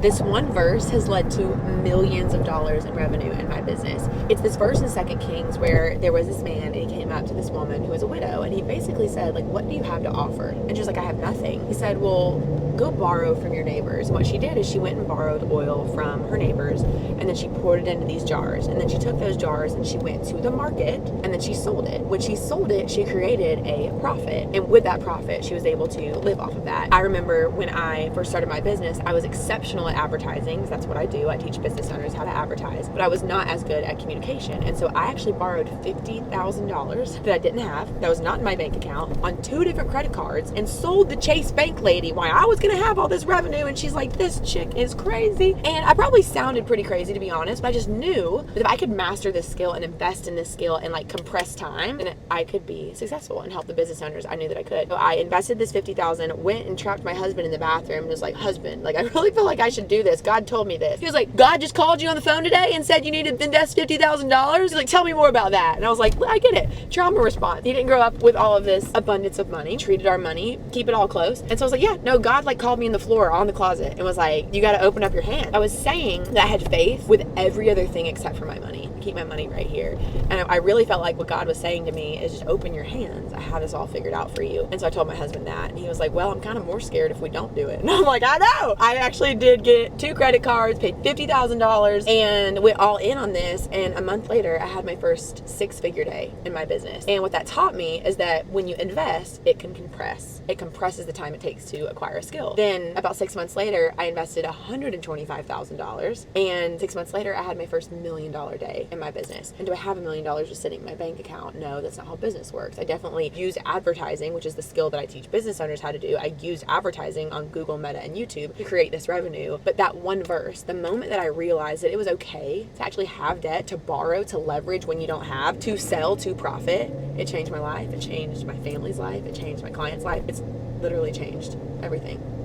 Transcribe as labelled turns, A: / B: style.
A: This one verse has led to millions of dollars in revenue in my business. It's this verse in 2 Kings where there was this man and he came up to this woman who was a widow, and he basically said, like, what do you have to offer? And she's like, I have nothing. He said, well, go borrow from your neighbors. And what she did is she went and borrowed oil from her neighbors, and then she poured it into these jars, and then she took those jars and she went to the market and then she sold it. When she sold it, she created a profit, and with that profit she was able to live off of that. I remember when I first started my business, I was exceptional at advertising, because that's what I do. I teach business owners how to advertise, but I was not as good at communication. And so I actually borrowed $50,000 that I didn't have, that was not in my bank account, on 2 different credit cards, and sold the Chase Bank lady why I was gonna have all this revenue. And she's like, this chick is crazy. And I probably sounded pretty crazy, to be honest, but I just knew that if I could master this skill and invest in this skill and like compress time, then I could be successful and help the business owners. I knew that I could. So I invested this $50,000, went and trapped my husband in the bathroom and was like, husband, like, I really feel like I should do this. God told me this. He was like, God just called you on the phone today and said you need to invest $50,000. He's like, tell me more about that. And I was like, well, I get it. Trauma response. He didn't grow up with all of this abundance of money, treated our money, keep it all close. And so I was like, yeah, no, God like called me in the floor on the closet and was like, you got to open up your hand. I was saying that I had faith with every other thing except for my money. Keep my money right here. And I really felt like what God was saying to me is just open your hands. I have this all figured out for you. And so I told my husband that, and he was like, well, I'm kind of more scared if we don't do it. And I'm like, I know. I actually did get 2 credit cards, paid $50,000, and went all in on this. And a month later, I had my first 6-figure day in my business. And what that taught me is that when you invest, it can compress. It compresses the time it takes to acquire a skill. Then about 6 months later, I invested $125,000. And 6 months later, I had my first $1 million day in my business. And do I have $1 million just sitting in my bank account? No, that's not how business works. I definitely use advertising, which is the skill that I teach business owners how to do. I use advertising on Google, Meta, and YouTube to create this revenue. But that one verse, the moment that I realized that it was okay to actually have debt, to borrow, to leverage when you don't have, to sell, to profit, it changed my life. It changed my family's life. It changed my client's life. It's literally changed everything.